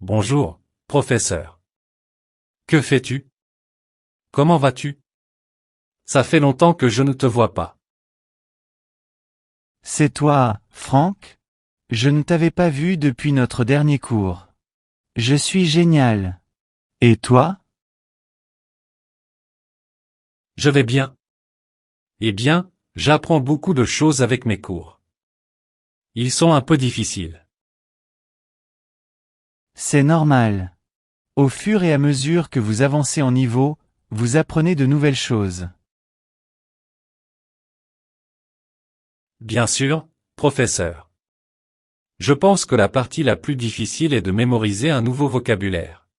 Bonjour, professeur. Que fais-tu? Comment vas-tu? Ça fait longtemps que je ne te vois pas. C'est toi, Franck? Je ne t'avais pas vu depuis notre dernier cours. Je suis génial. Et toi? Je vais bien. Eh bien, j'apprends beaucoup de choses avec mes cours. Ils sont un peu difficiles. C'est normal. Au fur et à mesure que vous avancez en niveau, vous apprenez de nouvelles choses. Bien sûr, professeur. Je pense que la partie la plus difficile est de mémoriser un nouveau vocabulaire.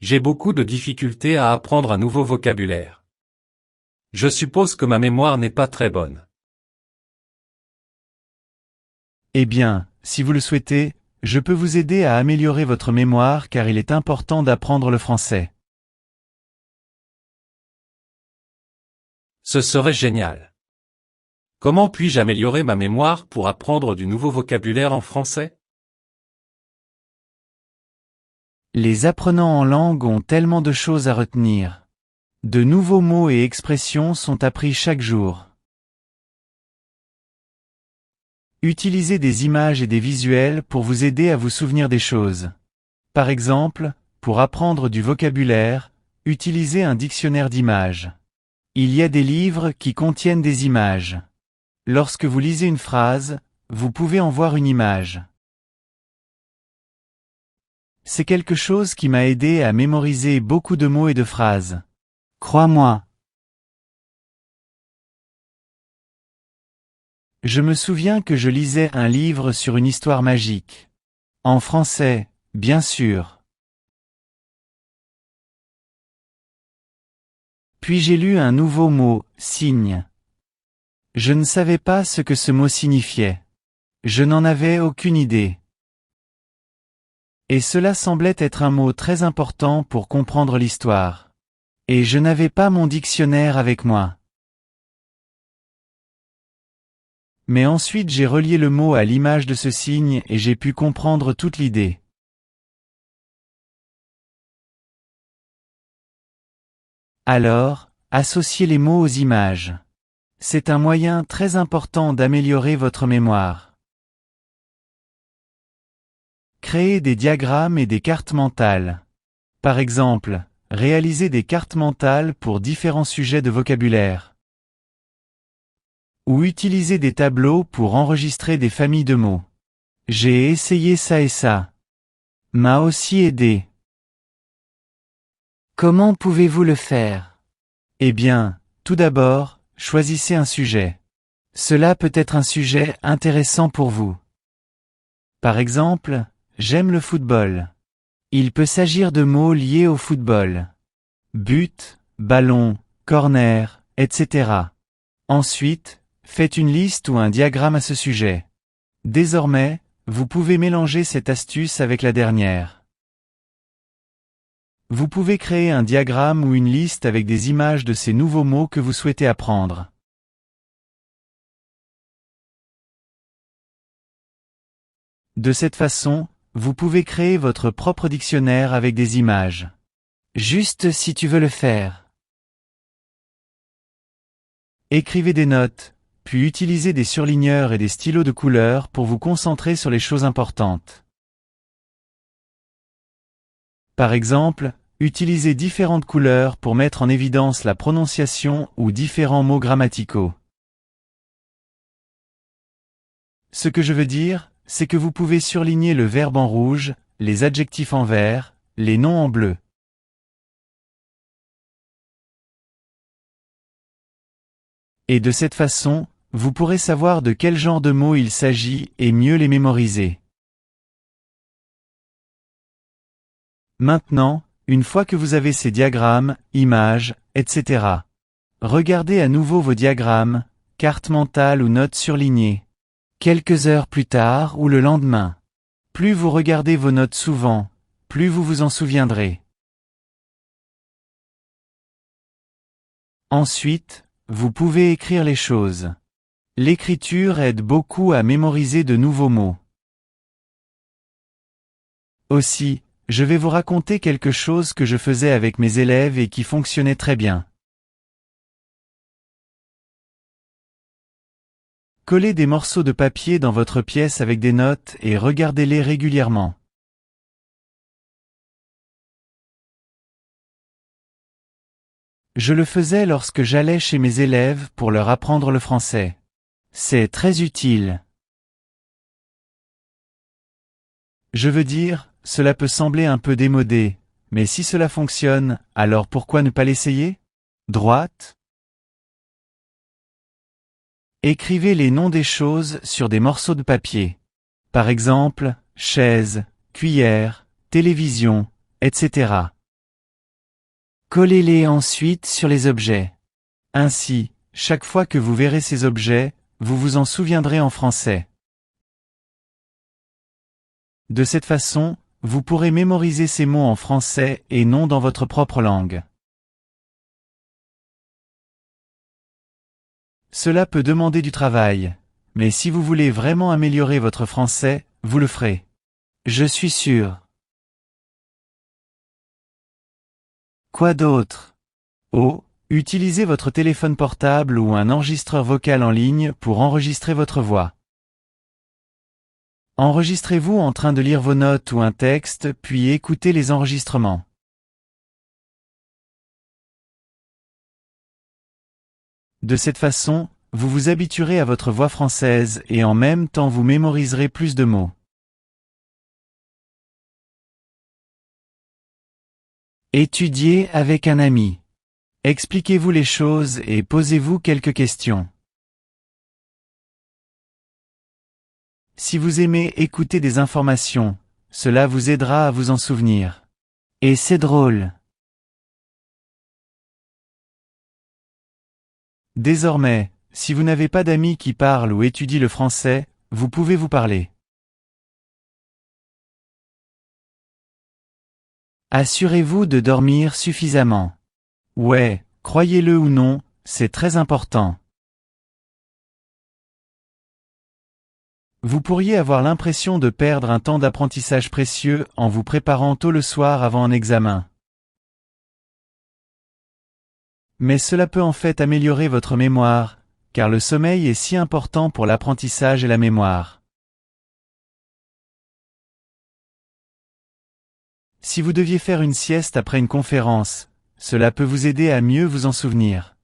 J'ai beaucoup de difficultés à apprendre un nouveau vocabulaire. Je suppose que ma mémoire n'est pas très bonne. Eh bien, si vous le souhaitez, je peux vous aider à améliorer votre mémoire car il est important d'apprendre le français. Ce serait génial. Comment puis-je améliorer ma mémoire pour apprendre du nouveau vocabulaire en français? Les apprenants en langue ont tellement de choses à retenir. De nouveaux mots et expressions sont appris chaque jour. Utilisez des images et des visuels pour vous aider à vous souvenir des choses. Par exemple, pour apprendre du vocabulaire, utilisez un dictionnaire d'images. Il y a des livres qui contiennent des images. Lorsque vous lisez une phrase, vous pouvez en voir une image. C'est quelque chose qui m'a aidé à mémoriser beaucoup de mots et de phrases. Crois-moi. Je me souviens que je lisais un livre sur une histoire magique. En français, bien sûr. Puis j'ai lu un nouveau mot, signe. Je ne savais pas ce que ce mot signifiait. Je n'en avais aucune idée. Et cela semblait être un mot très important pour comprendre l'histoire. Et je n'avais pas mon dictionnaire avec moi. Mais ensuite j'ai relié le mot à l'image de ce signe et j'ai pu comprendre toute l'idée. Alors, associez les mots aux images. C'est un moyen très important d'améliorer votre mémoire. Créez des diagrammes et des cartes mentales. Par exemple, réalisez des cartes mentales pour différents sujets de vocabulaire. Ou utilisez des tableaux pour enregistrer des familles de mots. J'ai essayé ça et ça. M'a aussi aidé. Comment pouvez-vous le faire? Eh bien, tout d'abord, choisissez un sujet. Cela peut être un sujet intéressant pour vous. Par exemple, j'aime le football. Il peut s'agir de mots liés au football. But, ballon, corner, etc. Ensuite, faites une liste ou un diagramme à ce sujet. Désormais, vous pouvez mélanger cette astuce avec la dernière. Vous pouvez créer un diagramme ou une liste avec des images de ces nouveaux mots que vous souhaitez apprendre. De cette façon, vous pouvez créer votre propre dictionnaire avec des images. Juste si tu veux le faire. Écrivez des notes, puis utilisez des surligneurs et des stylos de couleur pour vous concentrer sur les choses importantes. Par exemple, utilisez différentes couleurs pour mettre en évidence la prononciation ou différents mots grammaticaux. Ce que je veux dire, c'est que vous pouvez surligner le verbe en rouge, les adjectifs en vert, les noms en bleu. Et de cette façon, vous pourrez savoir de quel genre de mots il s'agit et mieux les mémoriser. Maintenant, une fois que vous avez ces diagrammes, images, etc., regardez à nouveau vos diagrammes, cartes mentales ou notes surlignées. Quelques heures plus tard ou le lendemain. Plus vous regardez vos notes souvent, plus vous vous en souviendrez. Ensuite, vous pouvez écrire les choses. L'écriture aide beaucoup à mémoriser de nouveaux mots. Aussi, je vais vous raconter quelque chose que je faisais avec mes élèves et qui fonctionnait très bien. Collez des morceaux de papier dans votre pièce avec des notes et regardez-les régulièrement. Je le faisais lorsque j'allais chez mes élèves pour leur apprendre le français. C'est très utile. Je veux dire, cela peut sembler un peu démodé, mais si cela fonctionne, alors pourquoi ne pas l'essayer? Droite. Écrivez les noms des choses sur des morceaux de papier. Par exemple, chaise, cuillère, télévision, etc. Collez-les ensuite sur les objets. Ainsi, chaque fois que vous verrez ces objets, vous vous en souviendrez en français. De cette façon, vous pourrez mémoriser ces mots en français et non dans votre propre langue. Cela peut demander du travail, mais si vous voulez vraiment améliorer votre français, vous le ferez. Je suis sûr. Quoi d'autre? Oh, utilisez votre téléphone portable ou un enregistreur vocal en ligne pour enregistrer votre voix. Enregistrez-vous en train de lire vos notes ou un texte, puis écoutez les enregistrements. De cette façon, vous vous habituerez à votre voix française et en même temps vous mémoriserez plus de mots. Étudiez avec un ami. Expliquez-vous les choses et posez-vous quelques questions. Si vous aimez écouter des informations, cela vous aidera à vous en souvenir. Et c'est drôle. Désormais, si vous n'avez pas d'amis qui parlent ou étudient le français, vous pouvez vous parler. Assurez-vous de dormir suffisamment. Ouais, croyez-le ou non, c'est très important. Vous pourriez avoir l'impression de perdre un temps d'apprentissage précieux en vous préparant tôt le soir avant un examen. Mais cela peut en fait améliorer votre mémoire, car le sommeil est si important pour l'apprentissage et la mémoire. Si vous deviez faire une sieste après une conférence, cela peut vous aider à mieux vous en souvenir.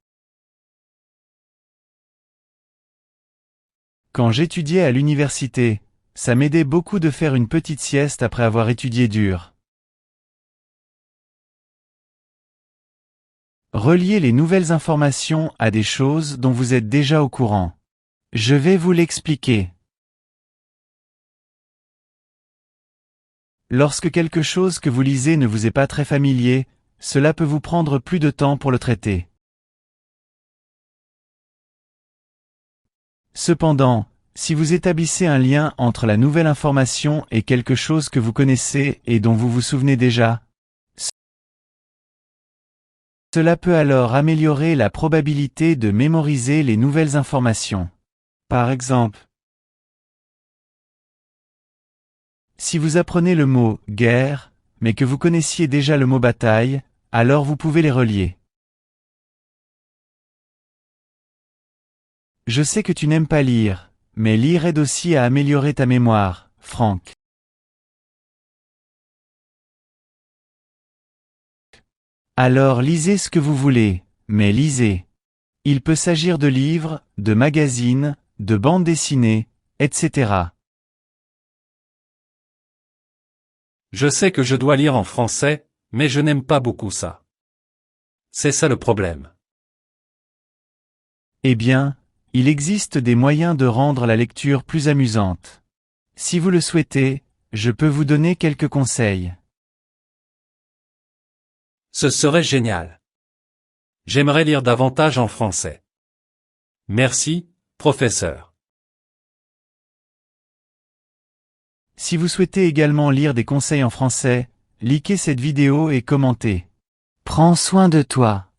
Quand j'étudiais à l'université, ça m'aidait beaucoup de faire une petite sieste après avoir étudié dur. Reliez les nouvelles informations à des choses dont vous êtes déjà au courant. Je vais vous l'expliquer. Lorsque quelque chose que vous lisez ne vous est pas très familier, cela peut vous prendre plus de temps pour le traiter. Cependant, si vous établissez un lien entre la nouvelle information et quelque chose que vous connaissez et dont vous vous souvenez déjà, cela peut alors améliorer la probabilité de mémoriser les nouvelles informations. Par exemple, si vous apprenez le mot « guerre », mais que vous connaissiez déjà le mot « bataille », alors vous pouvez les relier. Je sais que tu n'aimes pas lire, mais lire aide aussi à améliorer ta mémoire, Franck. Alors lisez ce que vous voulez, mais lisez. Il peut s'agir de livres, de magazines, de bandes dessinées, etc. Je sais que je dois lire en français, mais je n'aime pas beaucoup ça. C'est ça le problème. Eh bien, il existe des moyens de rendre la lecture plus amusante. Si vous le souhaitez, je peux vous donner quelques conseils. Ce serait génial. J'aimerais lire davantage en français. Merci, professeur. Si vous souhaitez également lire des conseils en français, likez cette vidéo et commentez. Prends soin de toi.